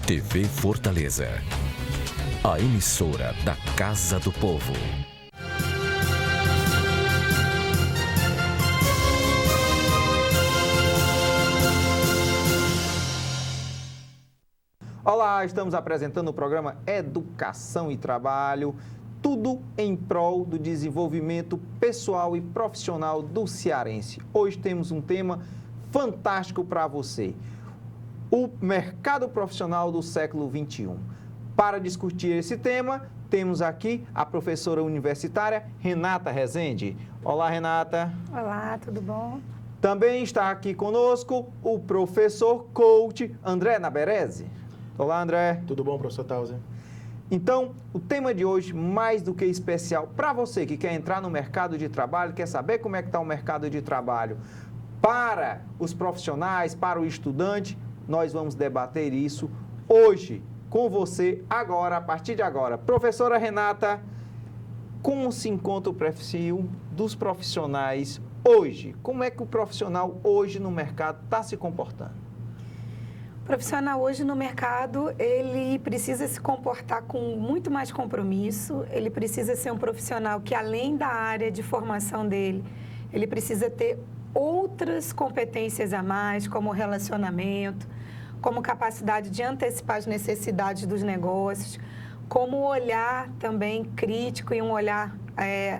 TV Fortaleza, a emissora da Casa do Povo. Olá, estamos apresentando o programa Educação e Trabalho, tudo em prol do desenvolvimento pessoal e profissional do cearense. Hoje temos um tema fantástico para você, o mercado profissional do século XXI. Para discutir esse tema, temos aqui a professora universitária Renata Rezende. Olá, Renata. Olá, tudo bom? Também está aqui conosco o professor coach André Naberese. Olá, André. Tudo bom, professor Tauser? Então, o tema de hoje, mais do que especial, para você que quer entrar no mercado de trabalho, quer saber como é que está o mercado de trabalho, para os profissionais, para o estudante, nós vamos debater isso hoje com você, agora, a partir de agora. Professora Renata, como se encontra o perfil dos profissionais hoje? Como é que o profissional hoje no mercado está se comportando? O profissional hoje no mercado, ele precisa se comportar com muito mais compromisso, ele precisa ser um profissional que, além da área de formação dele, ele precisa ter outras competências a mais, como relacionamento, como capacidade de antecipar as necessidades dos negócios, como olhar também crítico e um olhar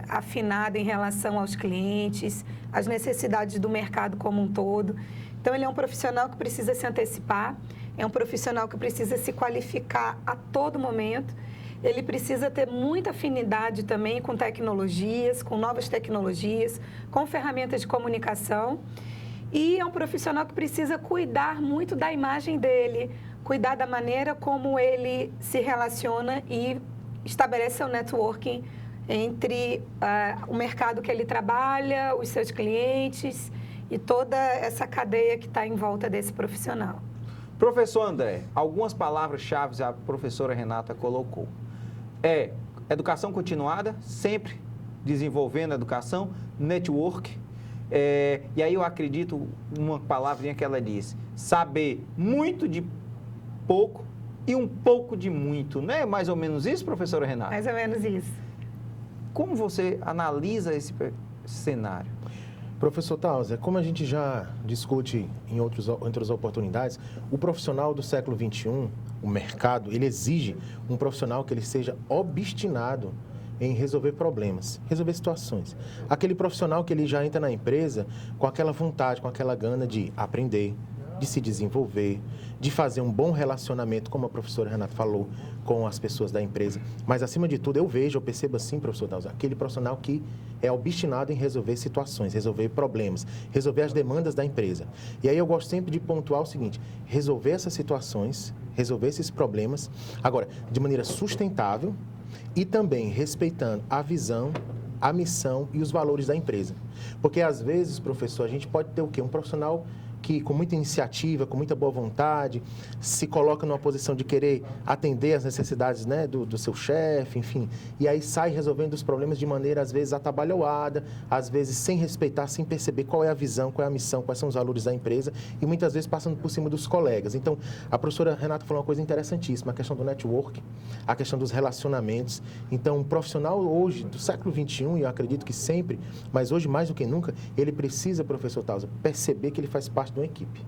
afinado em relação aos clientes, às necessidades do mercado como um todo. Então, ele é um profissional que precisa se antecipar, é um profissional que precisa se qualificar a todo momento, ele precisa ter muita afinidade também com tecnologias, com novas tecnologias, com ferramentas de comunicação, e é um profissional que precisa cuidar muito da imagem dele, cuidar da maneira como ele se relaciona e estabelece o networking entre o mercado que ele trabalha, os seus clientes e toda essa cadeia que está em volta desse profissional. Professor André, algumas palavras-chave a professora Renata colocou. Educação continuada, sempre desenvolvendo a educação, network, e aí eu acredito uma palavrinha que ela disse, saber muito de pouco e um pouco de muito, não é mais ou menos isso, professora Renata? Mais ou menos isso. Como você analisa esse cenário? Professor Tauser, como a gente já discute em outras oportunidades, o profissional do século XXI, o mercado, ele exige um profissional que ele seja obstinado em resolver problemas, resolver situações. Aquele profissional que ele já entra na empresa com aquela vontade, com aquela gana de aprender, de se desenvolver, de fazer um bom relacionamento, como a professora Renata falou, com as pessoas da empresa. Mas, acima de tudo, eu percebo assim, professor Tauser, aquele profissional que é obstinado em resolver situações, resolver problemas, resolver as demandas da empresa. E aí eu gosto sempre de pontuar o seguinte, resolver essas situações, resolver esses problemas, agora, de maneira sustentável e também respeitando a visão, a missão e os valores da empresa. Porque, às vezes, professor, a gente pode ter o quê? Um profissional que com muita iniciativa, com muita boa vontade, se coloca numa posição de querer atender às necessidades, né, do seu chefe, enfim, e aí sai resolvendo os problemas de maneira, às vezes, atabalhoada, às vezes sem respeitar, sem perceber qual é a visão, qual é a missão, quais são os valores da empresa e muitas vezes passando por cima dos colegas. Então, a professora Renata falou uma coisa interessantíssima, a questão do network, a questão dos relacionamentos. Então, um profissional hoje, do século XXI, e eu acredito que sempre, mas hoje mais do que nunca, ele precisa, professor Tauser, perceber que ele faz parte de uma equipe,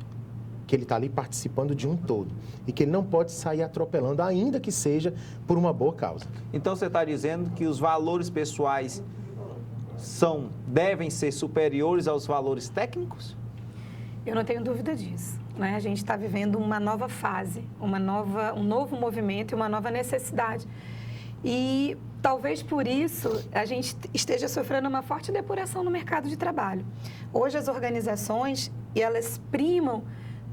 que ele está ali participando de um todo e que ele não pode sair atropelando, ainda que seja por uma boa causa. Então, você está dizendo que os valores pessoais devem ser superiores aos valores técnicos? Eu não tenho dúvida disso, né? A gente está vivendo uma nova fase, um novo movimento e uma nova necessidade. E talvez por isso a gente esteja sofrendo uma forte depuração no mercado de trabalho. Hoje as organizações, elas primam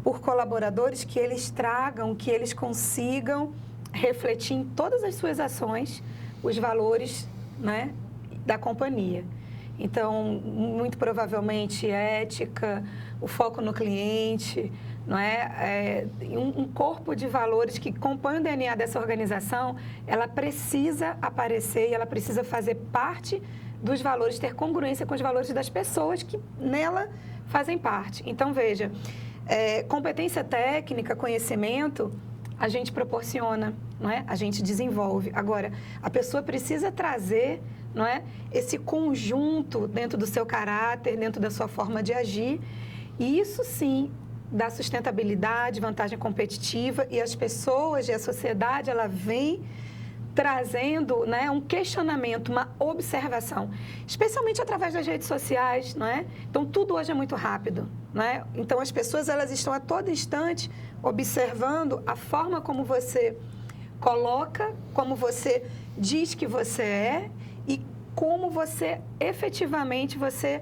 por colaboradores que eles tragam, que eles consigam refletir em todas as suas ações os valores, né, da companhia. Então, muito provavelmente ética, o foco no cliente, não é? Um corpo de valores que compõe o DNA dessa organização, ela precisa aparecer e ela precisa fazer parte dos valores, ter congruência com os valores das pessoas que nela fazem parte. Então, veja, competência técnica, conhecimento, a gente proporciona, não é? A gente desenvolve. Agora, a pessoa precisa trazer, não é, esse conjunto dentro do seu caráter, dentro da sua forma de agir, e isso sim dá sustentabilidade, vantagem competitiva, e as pessoas e a sociedade, ela vem trazendo, né, um questionamento, uma observação, especialmente através das redes sociais, não é? Então, tudo hoje é muito rápido, não é? Então, as pessoas, elas estão a todo instante observando a forma como você coloca, como você diz que você é e como você, efetivamente, você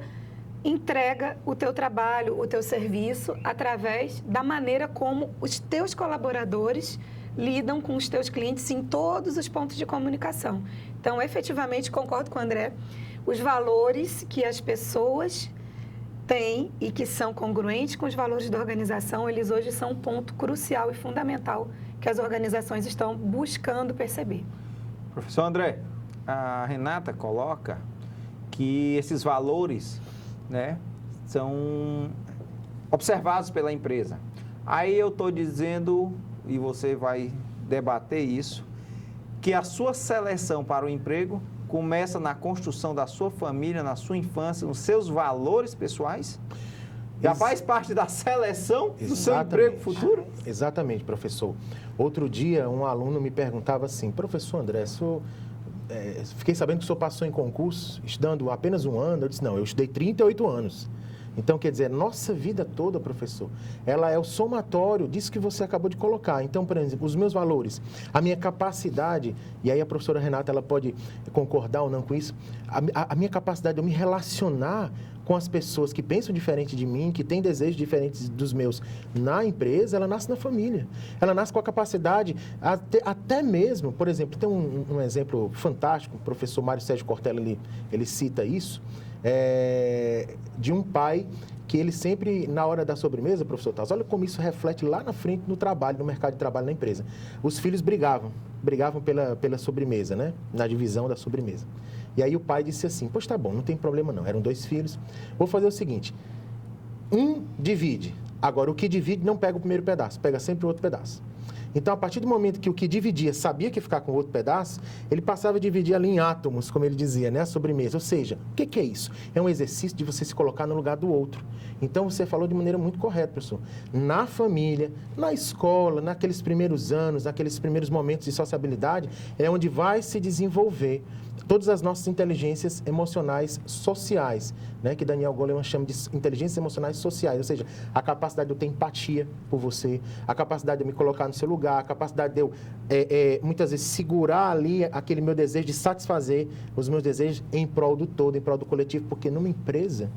entrega o teu trabalho, o teu serviço, através da maneira como os teus colaboradores lidam com os teus clientes em todos os pontos de comunicação. Então, efetivamente, concordo com o André, os valores que as pessoas têm e que são congruentes com os valores da organização, eles hoje são um ponto crucial e fundamental que as organizações estão buscando perceber. Professor André, a Renata coloca que esses valores, né, são observados pela empresa. Aí eu estou dizendo, e você vai debater isso, que a sua seleção para o emprego começa na construção da sua família, na sua infância, nos seus valores pessoais? Já faz parte da seleção do seu emprego futuro? Exatamente, professor. Outro dia, um aluno me perguntava assim, professor André, fiquei sabendo que o senhor passou em concurso estudando apenas um ano. Eu disse, não, eu estudei 38 anos. Então, quer dizer, nossa vida toda, professor, ela é o somatório disso que você acabou de colocar. Então, por exemplo, os meus valores, a minha capacidade, e aí a professora Renata, ela pode concordar ou não com isso, a minha capacidade de eu me relacionar com as pessoas que pensam diferente de mim, que têm desejos diferentes dos meus na empresa, ela nasce na família. Ela nasce com a capacidade, até mesmo, por exemplo, tem um exemplo fantástico, o professor Mário Sérgio Cortella, ele cita isso, de um pai que ele sempre, na hora da sobremesa, professor Taus, olha como isso reflete lá na frente no trabalho, no mercado de trabalho na empresa. Os filhos brigavam pela sobremesa, né? Na divisão da sobremesa. E aí o pai disse assim, pois tá bom, não tem problema não, eram 2 filhos, vou fazer o seguinte, um divide, agora o que divide não pega o primeiro pedaço, pega sempre o outro pedaço. Então, a partir do momento que o que dividia sabia que ia ficar com o outro pedaço, ele passava a dividir ali em átomos, como ele dizia, né? A sobremesa. Ou seja, o que é isso? É um exercício de você se colocar no lugar do outro. Então, você falou de maneira muito correta, professor. Na família, na escola, naqueles primeiros anos, naqueles primeiros momentos de sociabilidade, é onde vai se desenvolver todas as nossas inteligências emocionais sociais, né? Que Daniel Goleman chama de inteligências emocionais sociais, ou seja, a capacidade de eu ter empatia por você, a capacidade de eu me colocar no seu lugar, a capacidade de eu, muitas vezes, segurar ali aquele meu desejo de satisfazer os meus desejos em prol do todo, em prol do coletivo, porque numa empresa,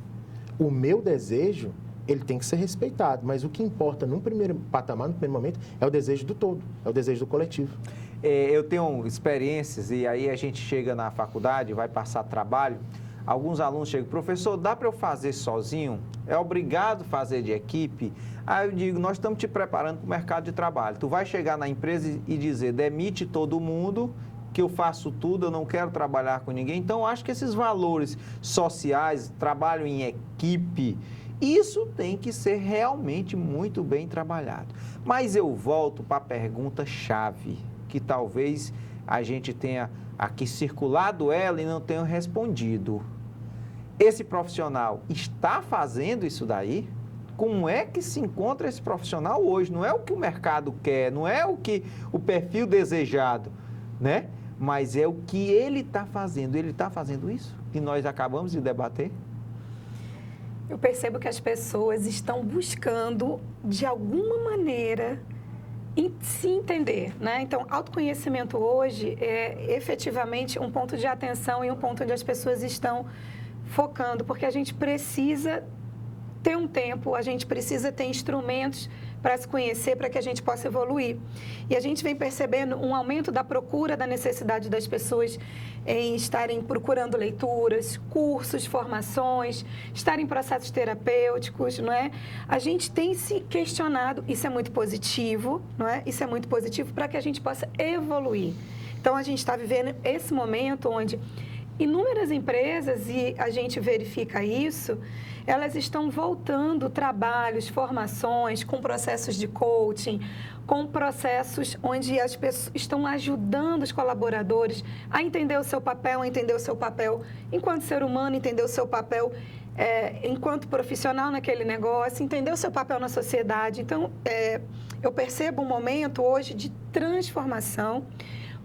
o meu desejo, ele tem que ser respeitado, mas o que importa num primeiro patamar, no primeiro momento, é o desejo do todo, é o desejo do coletivo. Eu tenho experiências e aí a gente chega na faculdade, vai passar trabalho, alguns alunos chegam, professor, dá para eu fazer sozinho? É obrigado fazer de equipe? Aí eu digo, nós estamos te preparando para o mercado de trabalho. Tu vai chegar na empresa e dizer, demite todo mundo, que eu faço tudo, eu não quero trabalhar com ninguém. Então, acho que esses valores sociais, trabalho em equipe, isso tem que ser realmente muito bem trabalhado. Mas eu volto para a pergunta-chave, que talvez a gente tenha aqui circulado ela e não tenha respondido. Esse profissional está fazendo isso daí? Como é que se encontra esse profissional hoje? Não é o que o mercado quer, não é o perfil desejado, né? Mas é o que ele está fazendo. Ele está fazendo isso? Que nós acabamos de debater? Eu percebo que as pessoas estão buscando, de alguma maneira, se entender, né? Então, autoconhecimento hoje é efetivamente um ponto de atenção e um ponto onde as pessoas estão focando, porque a gente precisa ter um tempo, a gente precisa ter instrumentos para se conhecer, para que a gente possa evoluir. E a gente vem percebendo um aumento da procura, da necessidade das pessoas em estarem procurando leituras, cursos, formações, estarem em processos terapêuticos, não é? A gente tem se questionado, isso é muito positivo, não é? Isso é muito positivo para que a gente possa evoluir. Então, a gente está vivendo esse momento onde inúmeras empresas, e a gente verifica isso, elas estão voltando trabalhos, formações, com processos de coaching, com processos onde as pessoas estão ajudando os colaboradores a entender o seu papel, enquanto ser humano, entender o seu papel enquanto profissional naquele negócio, entender o seu papel na sociedade. Então, eu percebo um momento hoje de transformação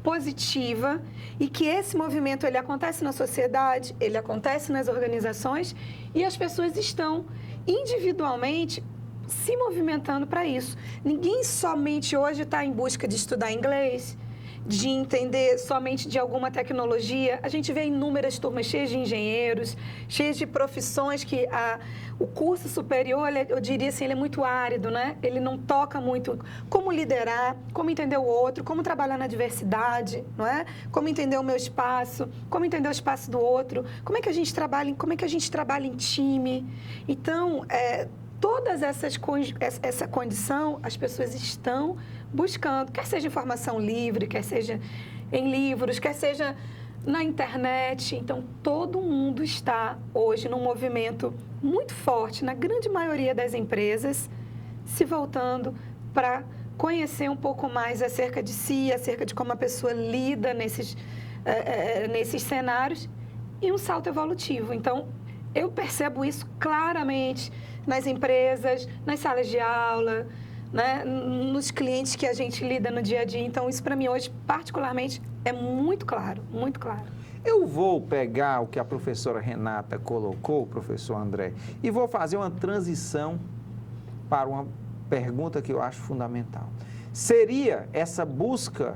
positiva e que esse movimento ele acontece na sociedade, ele acontece nas organizações e as pessoas estão individualmente se movimentando para isso. Ninguém somente hoje está em busca de estudar inglês, de entender somente de alguma tecnologia. A gente vê inúmeras turmas cheias de engenheiros, cheias de profissões que o curso superior, eu diria assim, ele é muito árido, né? Ele não toca muito como liderar, como entender o outro, como trabalhar na diversidade, não é? Como entender o meu espaço, como entender o espaço do outro, como é que a gente trabalha em time. Então, todas essa condição, as pessoas estão buscando, quer seja informação livre, quer seja em livros, quer seja na internet. Então, todo mundo está hoje num movimento muito forte, na grande maioria das empresas, se voltando para conhecer um pouco mais acerca de si, acerca de como a pessoa lida nesses cenários e um salto evolutivo. Então, eu percebo isso claramente nas empresas, nas salas de aula, né, nos clientes que a gente lida no dia a dia. Então, isso para mim hoje, particularmente, é muito claro, muito claro. Eu vou pegar o que a professora Renata colocou, professor André, e vou fazer uma transição para uma pergunta que eu acho fundamental. Seria essa busca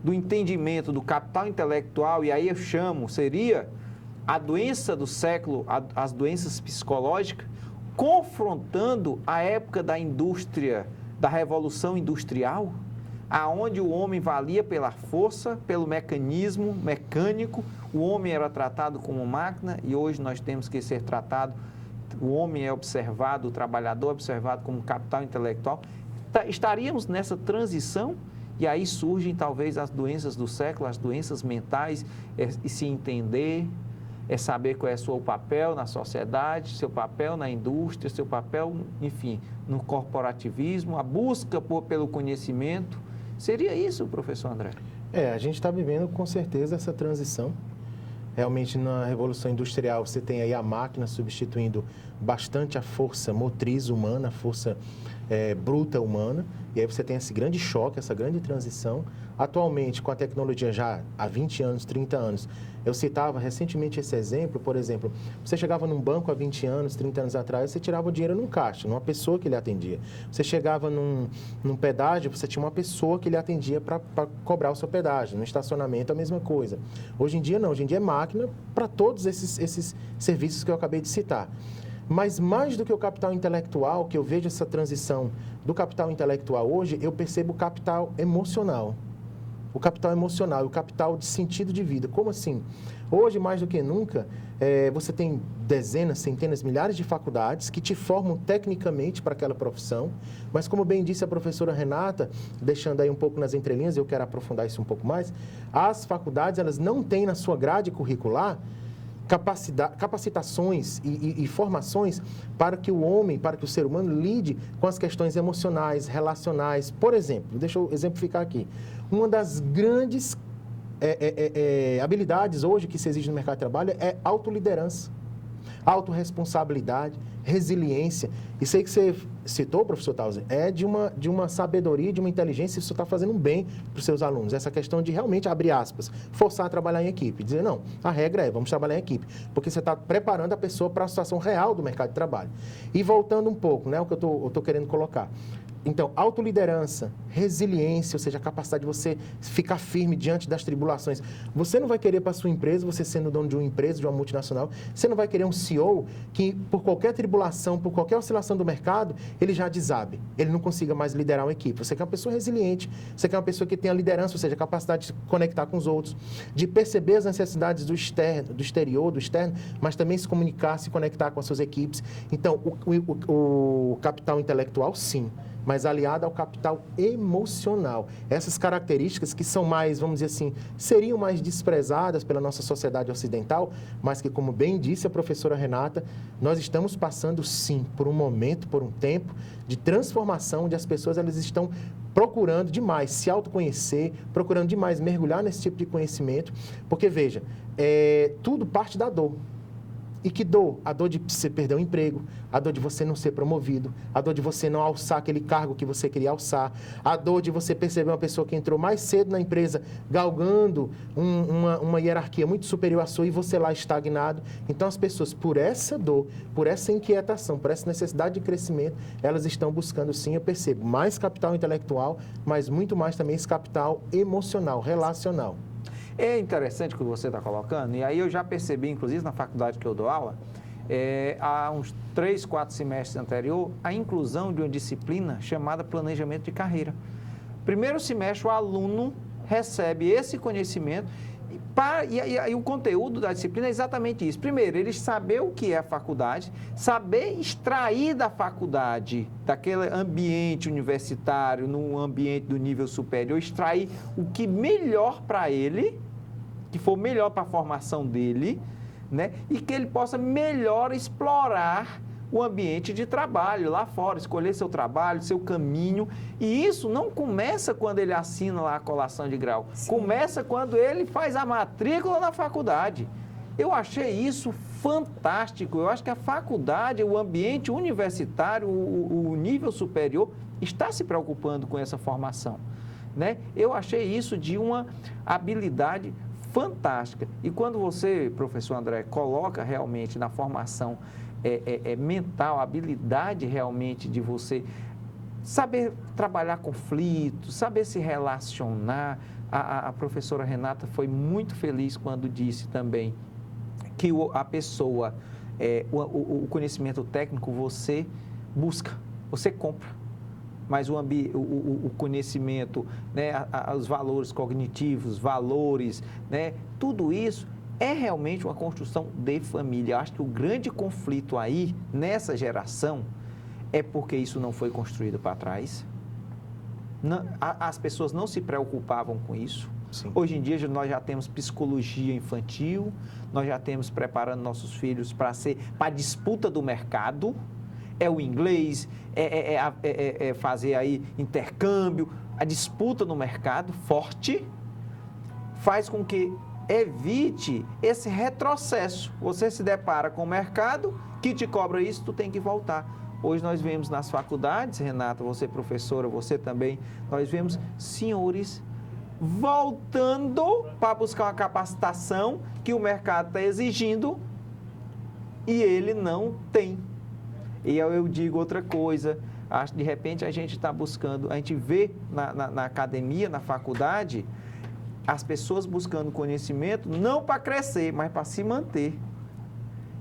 do entendimento do capital intelectual, e aí eu chamo, seria a doença do século, as doenças psicológicas, confrontando a época da indústria, da Revolução Industrial, aonde o homem valia pela força, pelo mecanismo mecânico, o homem era tratado como máquina e hoje nós temos que ser tratado, o homem é observado, o trabalhador é observado como capital intelectual. Estaríamos nessa transição e aí surgem talvez as doenças do século, as doenças mentais, e se entender, saber qual é o seu papel na sociedade, seu papel na indústria, seu papel, enfim, no corporativismo, a busca pelo conhecimento. Seria isso, professor André? A gente está vivendo com certeza essa transição. Realmente, na Revolução Industrial, você tem aí a máquina substituindo bastante a força motriz humana, a força bruta humana, e aí você tem esse grande choque, essa grande transição. Atualmente, com a tecnologia já há 20 anos, 30 anos, eu citava recentemente esse exemplo, por exemplo, você chegava num banco há 20 anos, 30 anos atrás, você tirava o dinheiro num caixa, numa pessoa que lhe atendia. Você chegava num pedágio, você tinha uma pessoa que lhe atendia para cobrar o seu pedágio. No estacionamento, a mesma coisa. Hoje em dia, não. Hoje em dia é máquina para todos esses serviços que eu acabei de citar. Mas mais do que o capital intelectual, que eu vejo essa transição do capital intelectual hoje, eu percebo o capital emocional. O capital emocional, o capital de sentido de vida. Como assim? Hoje, mais do que nunca, você tem dezenas, centenas, milhares de faculdades que te formam tecnicamente para aquela profissão, mas como bem disse a professora Renata, deixando aí um pouco nas entrelinhas, eu quero aprofundar isso um pouco mais, as faculdades, elas não têm na sua grade curricular capacitações e formações para que o homem, para que o ser humano lide com as questões emocionais, relacionais. Por exemplo, deixa eu exemplificar aqui. Uma das grandes habilidades hoje que se exige no mercado de trabalho é autoliderança, autorresponsabilidade, resiliência. Isso aí que você citou, professor Tauser, é de uma sabedoria, de uma inteligência, isso está fazendo um bem para os seus alunos. Essa questão de realmente, abrir aspas, forçar a trabalhar em equipe. Dizer, não, a regra é, vamos trabalhar em equipe. Porque você está preparando a pessoa para a situação real do mercado de trabalho. E voltando um pouco, né, o que eu estou querendo colocar. Então, autoliderança, resiliência, ou seja, a capacidade de você ficar firme diante das tribulações. Você não vai querer para a sua empresa, você sendo dono de uma empresa, de uma multinacional, você não vai querer um CEO que, por qualquer tribulação, por qualquer oscilação do mercado, ele já desabe, ele não consiga mais liderar uma equipe. Você quer uma pessoa resiliente, você quer uma pessoa que tenha liderança, ou seja, a capacidade de se conectar com os outros, de perceber as necessidades do exterior, do externo, mas também se comunicar, se conectar com as suas equipes. Então, o capital intelectual, sim. mas aliada ao capital emocional. Essas características que são mais, vamos dizer assim, seriam mais desprezadas pela nossa sociedade ocidental, mas que, como bem disse a professora Renata, nós estamos passando, sim, por um momento, por um tempo de transformação, onde as pessoas elas estão procurando demais se autoconhecer, procurando demais mergulhar nesse tipo de conhecimento, porque, veja, tudo parte da dor. E que dor? A dor de você perder o emprego, a dor de você não ser promovido, a dor de você não alçar aquele cargo que você queria alçar, a dor de você perceber uma pessoa que entrou mais cedo na empresa, galgando uma hierarquia muito superior à sua e você lá estagnado. Então, as pessoas, por essa dor, por essa inquietação, por essa necessidade de crescimento, elas estão buscando, sim, eu percebo, mais capital intelectual, mas muito mais também esse capital emocional, relacional. É interessante o que você está colocando, e aí eu já percebi, inclusive na faculdade que eu dou aula, há uns 3, 4 semestres anterior, a inclusão de uma disciplina chamada planejamento de carreira. Primeiro semestre, o aluno recebe esse conhecimento e o conteúdo da disciplina é exatamente isso. Primeiro, ele saber o que é a faculdade, saber extrair da faculdade, daquele ambiente universitário, no ambiente do nível superior, extrair o que melhor para ele, que for melhor para a formação dele, né? E que ele possa melhor explorar o ambiente de trabalho lá fora, escolher seu trabalho, seu caminho. E isso não começa quando ele assina lá a colação de grau. Sim. Começa quando ele faz a matrícula na faculdade. Eu achei isso fantástico. Eu acho que a faculdade, o ambiente universitário, o nível superior, está se preocupando com essa formação, né? Eu achei isso de uma habilidade fantástica. E quando você, professor André, coloca realmente na formação mental, a habilidade realmente de você saber trabalhar conflitos, saber se relacionar. A professora Renata foi muito feliz quando disse também que a pessoa, o conhecimento técnico você busca, você compra, mas o conhecimento, né, os valores cognitivos, valores, né, tudo isso é realmente uma construção de família. Eu acho que o grande conflito aí, nessa geração, é porque isso não foi construído para trás. As pessoas não se preocupavam com isso. Sim. Hoje em dia, nós já temos psicologia infantil, nós já temos preparando nossos filhos para a disputa do mercado, é o inglês, fazer aí intercâmbio. A disputa no mercado forte faz com que evite esse retrocesso. Você se depara com o mercado que te cobra isso, tu tem que voltar. Hoje nós vemos nas faculdades, Renata, você professora, você também, nós vemos senhores voltando para buscar uma capacitação que o mercado está exigindo e ele não tem. E eu digo outra coisa, acho que de repente a gente está buscando, a gente vê na academia, na faculdade, as pessoas buscando conhecimento não para crescer, mas para se manter.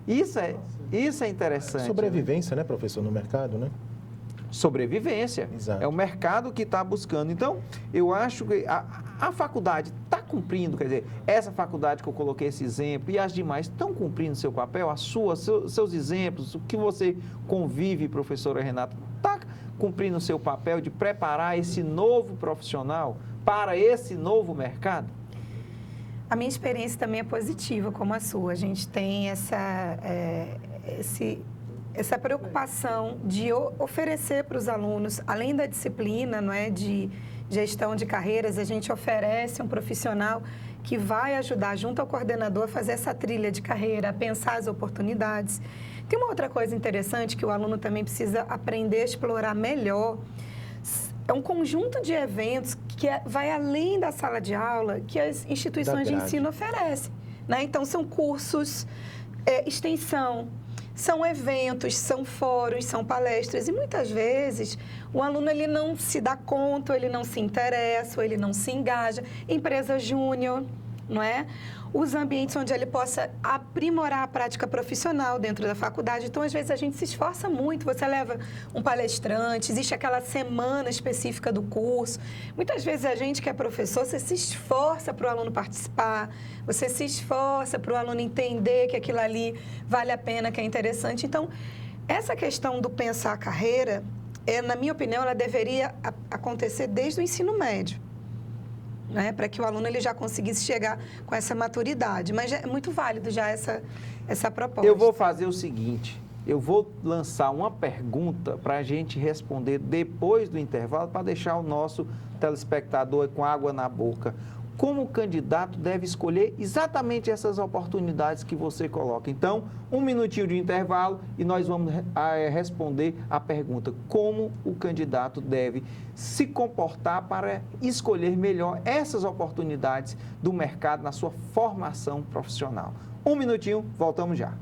Isso é interessante. Sobrevivência, né, professor, no mercado, né? Sobrevivência. Exato. É o mercado que está buscando. Então, eu acho que a faculdade está cumprindo, quer dizer, essa faculdade que eu coloquei esse exemplo e as demais estão cumprindo seu papel, seus exemplos, o que você convive, professora Renata, está cumprindo seu papel de preparar esse novo profissional para esse novo mercado? A minha experiência também é positiva, como a sua. A gente tem essa preocupação de oferecer para os alunos, além da disciplina, não é, de gestão de carreiras, a gente oferece um profissional que vai ajudar, junto ao coordenador, a fazer essa trilha de carreira, a pensar as oportunidades. Tem uma outra coisa interessante que o aluno também precisa aprender a explorar melhor. É um conjunto de eventos que vai além da sala de aula que as instituições de ensino oferecem, né? Então, são cursos, extensão, são eventos, são fóruns, são palestras. E, muitas vezes, o aluno ele não se dá conta, ele não se interessa, ou ele não se engaja. Empresa júnior, não é? Os ambientes onde ele possa aprimorar a prática profissional dentro da faculdade. Então, às vezes, a gente se esforça muito. Você leva um palestrante, existe aquela semana específica do curso. Muitas vezes, a gente que é professor, você se esforça para o aluno participar, você se esforça para o aluno entender que aquilo ali vale a pena, que é interessante. Então, essa questão do pensar a carreira, na minha opinião, ela deveria acontecer desde o ensino médio, né? Para que o aluno ele já conseguisse chegar com essa maturidade. Mas é muito válido já essa proposta. Eu vou fazer o seguinte, eu vou lançar uma pergunta para a gente responder depois do intervalo, para deixar o nosso telespectador com água na boca. Como o candidato deve escolher exatamente essas oportunidades que você coloca? Então, 1 minutinho de intervalo e nós vamos responder a pergunta: como o candidato deve se comportar para escolher melhor essas oportunidades do mercado na sua formação profissional? 1 minutinho, voltamos já.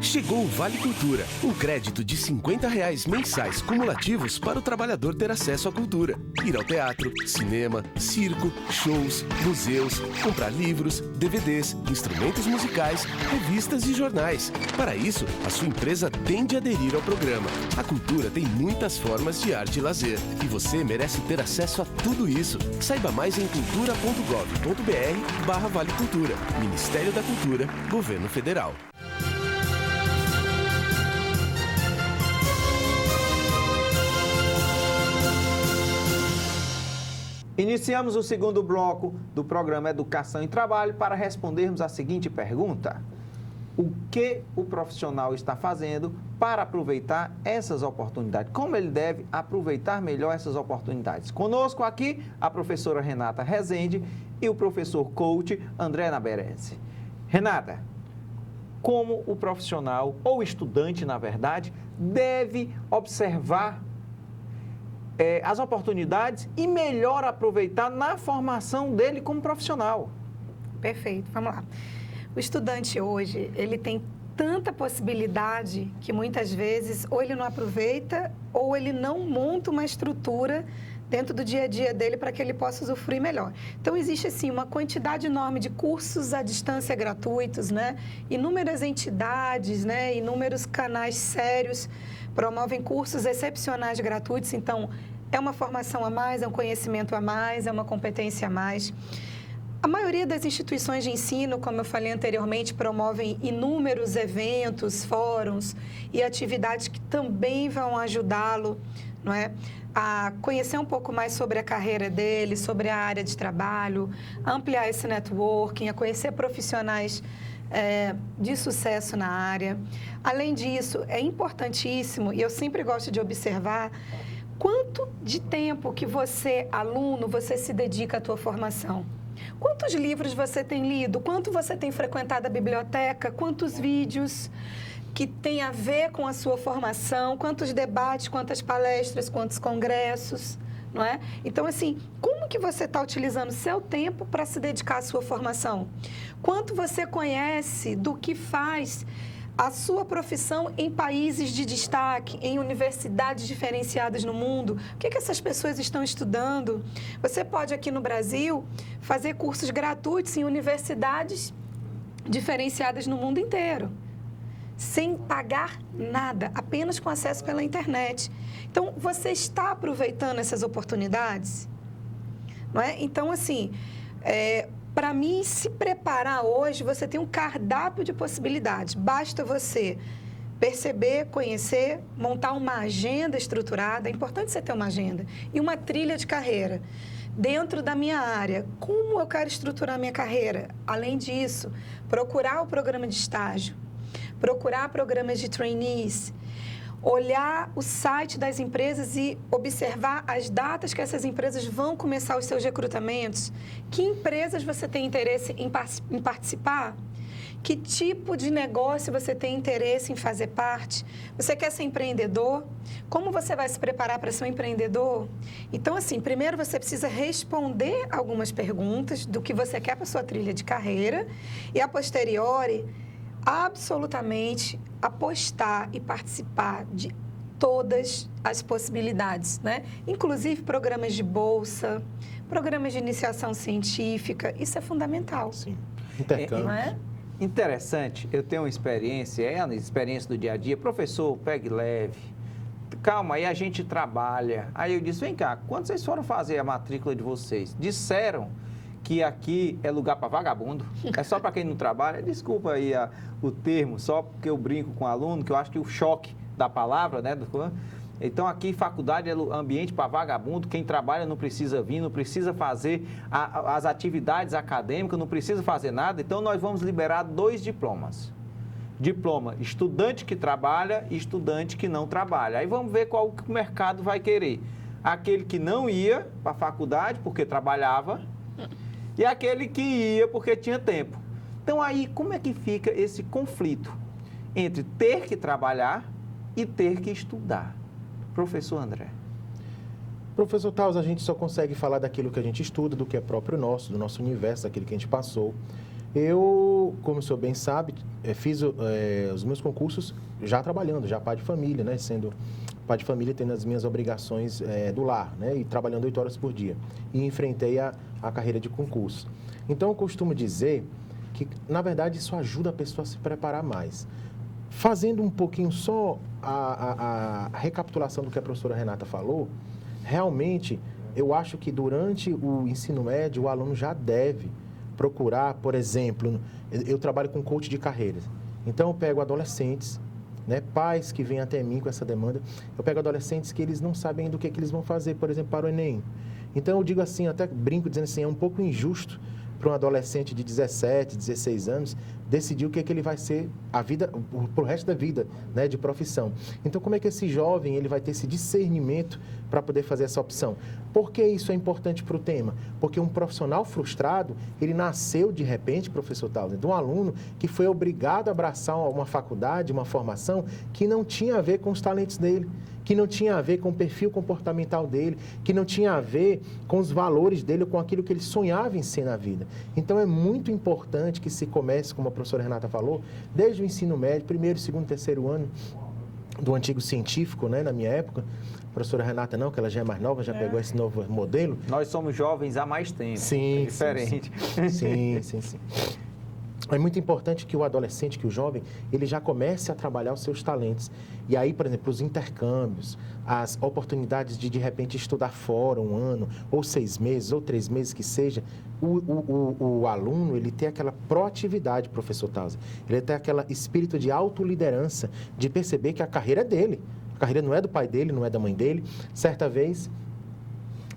Chegou o Vale Cultura, um crédito de R$50 mensais cumulativos para o trabalhador ter acesso à cultura. Ir ao teatro, cinema, circo, shows, museus, comprar livros, DVDs, instrumentos musicais, revistas e jornais. Para isso, a sua empresa tem de aderir ao programa. A cultura tem muitas formas de arte e lazer, e você merece ter acesso a tudo isso. Saiba mais em cultura.gov.br/Vale Cultura. Ministério da Cultura, Governo Federal. Iniciamos o segundo bloco do programa Educação e Trabalho para respondermos a seguinte pergunta: o que o profissional está fazendo para aproveitar essas oportunidades? Como ele deve aproveitar melhor essas oportunidades? Conosco aqui a professora Renata Rezende e o professor coach André Naberese. Renata, como o profissional ou estudante, na verdade, deve observar as oportunidades e melhor aproveitar na formação dele como profissional? Perfeito, vamos lá. O estudante hoje, ele tem tanta possibilidade que muitas vezes ou ele não aproveita ou ele não monta uma estrutura dentro do dia a dia dele para que ele possa usufruir melhor. Então, existe, assim, uma quantidade enorme de cursos à distância gratuitos, né? Inúmeras entidades, né? Inúmeros canais sérios promovem cursos excepcionais gratuitos. Então, é uma formação a mais, é um conhecimento a mais, é uma competência a mais. A maioria das instituições de ensino, como eu falei anteriormente, promovem inúmeros eventos, fóruns e atividades que também vão ajudá-lo, não é, a conhecer um pouco mais sobre a carreira dele, sobre a área de trabalho, a ampliar esse networking, a conhecer profissionais de sucesso na área. Além disso, é importantíssimo, e eu sempre gosto de observar, quanto de tempo que você, aluno, você se dedica à tua formação. Quantos livros você tem lido? Quanto você tem frequentado a biblioteca? Quantos vídeos que tem a ver com a sua formação? Quantos debates, quantas palestras, quantos congressos, não é? Então, assim, como que você está utilizando seu tempo para se dedicar à sua formação? Quanto você conhece do que faz a sua profissão em países de destaque, em universidades diferenciadas no mundo? O que essas pessoas estão estudando? Você pode, aqui no Brasil, fazer cursos gratuitos em universidades diferenciadas no mundo inteiro, sem pagar nada, apenas com acesso pela internet. Então, você está aproveitando essas oportunidades? Não é? Então, assim, para mim, se preparar hoje, você tem um cardápio de possibilidades. Basta você perceber, conhecer, montar uma agenda estruturada. É importante você ter uma agenda e uma trilha de carreira. Dentro da minha área, como eu quero estruturar a minha carreira? Além disso, procurar o programa de estágio, procurar programas de trainees, olhar o site das empresas e observar as datas que essas empresas vão começar os seus recrutamentos. Que empresas você tem interesse em participar? Que tipo de negócio você tem interesse em fazer parte? Você quer ser empreendedor? Como você vai se preparar para ser um empreendedor? Então, assim, primeiro você precisa responder algumas perguntas do que você quer para a sua trilha de carreira e, a posteriori, absolutamente apostar e participar de todas as possibilidades, né? Inclusive programas de bolsa, programas de iniciação científica, isso é fundamental. Sim. Intercâmbio. Não é? Interessante, eu tenho uma experiência, a experiência do dia a dia. Professor, pegue leve, calma, aí a gente trabalha. Aí eu disse, vem cá, quando vocês foram fazer a matrícula de vocês, disseram que aqui é lugar para vagabundo, é só para quem não trabalha. Desculpa aí o termo, só porque eu brinco com o aluno, que eu acho que o choque da palavra, né? Então, aqui, faculdade é ambiente para vagabundo, quem trabalha não precisa vir, não precisa fazer as atividades acadêmicas, não precisa fazer nada. Então, nós vamos liberar 2 diplomas. Diploma estudante que trabalha e estudante que não trabalha. Aí vamos ver qual que o mercado vai querer. Aquele que não ia para a faculdade porque trabalhava e aquele que ia porque tinha tempo. Então, aí, como é que fica esse conflito entre ter que trabalhar e ter que estudar? Professor André. Professor Taus, a gente só consegue falar daquilo que a gente estuda, do que é próprio nosso, do nosso universo, daquilo que a gente passou. Eu, como o senhor bem sabe, fiz os meus concursos já trabalhando, já pai de família, né? Sendo pai de família, tendo as minhas obrigações do lar, né? E trabalhando 8 horas por dia. E enfrentei a carreira de concurso. Então, eu costumo dizer que, na verdade, isso ajuda a pessoa a se preparar mais. Fazendo um pouquinho só a recapitulação do que a professora Renata falou, realmente, eu acho que durante o ensino médio, o aluno já deve procurar, por exemplo, eu trabalho com coach de carreiras, então eu pego adolescentes, né, pais que vêm até mim com essa demanda, eu pego adolescentes que eles não sabem do que eles vão fazer, por exemplo, para o Enem. Então, eu digo assim, até brinco dizendo assim, é um pouco injusto para um adolescente de 17, 16 anos, decidir o que ele vai ser para o resto da vida, né, de profissão. Então, como é que esse jovem ele vai ter esse discernimento para poder fazer essa opção? Por que isso é importante para o tema? Porque um profissional frustrado, ele nasceu de repente, professor Taus, de um aluno que foi obrigado a abraçar uma faculdade, uma formação que não tinha a ver com os talentos dele, que não tinha a ver com o perfil comportamental dele, que não tinha a ver com os valores dele, com aquilo que ele sonhava em ser na vida. Então, é muito importante que se comece, como a professora Renata falou, desde o ensino médio, 1º, 2º, 3º ano do antigo científico, né, na minha época. A professora Renata não, que ela já é mais nova, já pegou esse novo modelo. Nós somos jovens há mais tempo. Sim, é diferente. Sim. É muito importante que o adolescente, que o jovem, ele já comece a trabalhar os seus talentos. E aí, por exemplo, os intercâmbios, as oportunidades de repente, estudar fora 1 ano, ou 6 meses, ou 3 meses que seja, o aluno, ele tem aquela proatividade, professor Taus. Ele tem aquele espírito de autoliderança, de perceber que a carreira é dele. A carreira não é do pai dele, não é da mãe dele. Certa vez,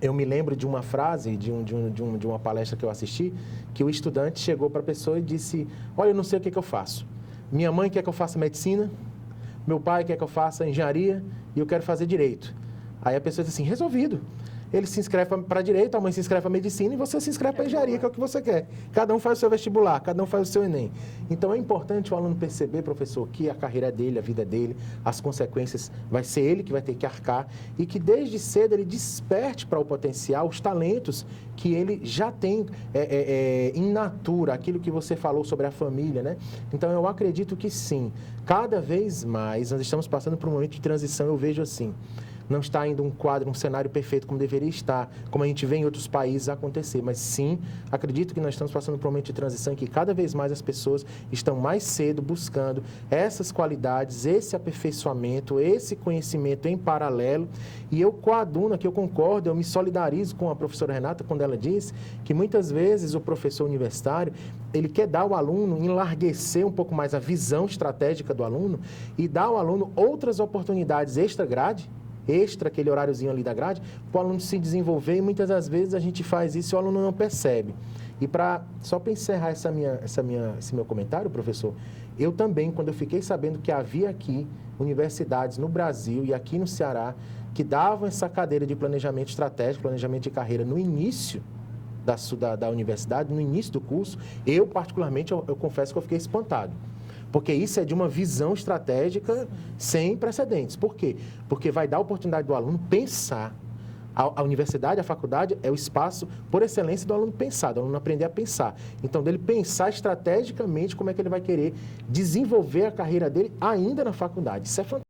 eu me lembro de uma frase, de uma palestra que eu assisti, que o estudante chegou para a pessoa e disse, olha, eu não sei o que eu faço. Minha mãe quer que eu faça medicina, meu pai quer que eu faça engenharia e eu quero fazer direito. Aí a pessoa disse assim, resolvido. Ele se inscreve para direito, a mãe se inscreve para medicina e você se inscreve para engenharia, que é o que você quer. Cada um faz o seu vestibular, cada um faz o seu Enem. Então, é importante o aluno perceber, professor, que a carreira é dele, a vida é dele, as consequências vai ser ele que vai ter que arcar e que desde cedo ele desperte para o potencial os talentos que ele já tem in natura, aquilo que você falou sobre a família, né? Então, eu acredito que sim, cada vez mais nós estamos passando por um momento de transição, eu vejo assim. Não está ainda um quadro, um cenário perfeito como deveria estar, como a gente vê em outros países acontecer. Mas sim, acredito que nós estamos passando por um momento de transição em que cada vez mais as pessoas estão mais cedo buscando essas qualidades, esse aperfeiçoamento, esse conhecimento em paralelo. E eu coaduno aqui, eu concordo, eu me solidarizo com a professora Renata quando ela diz que muitas vezes o professor universitário, ele quer dar ao aluno, enlarguecer um pouco mais a visão estratégica do aluno e dar ao aluno outras oportunidades extra-grade, aquele horáriozinho ali da grade, para o aluno se desenvolver e muitas das vezes a gente faz isso e o aluno não percebe. E só para encerrar esse meu comentário, professor, eu também, quando eu fiquei sabendo que havia aqui universidades no Brasil e aqui no Ceará que davam essa cadeira de planejamento estratégico, planejamento de carreira no início da universidade, no início do curso, eu particularmente, eu confesso que eu fiquei espantado. Porque isso é de uma visão estratégica sem precedentes. Por quê? Porque vai dar a oportunidade do aluno pensar. A universidade, a faculdade, é o espaço, por excelência, do aluno pensar, do aluno aprender a pensar. Então, dele pensar estrategicamente como é que ele vai querer desenvolver a carreira dele ainda na faculdade. Isso é fantástico.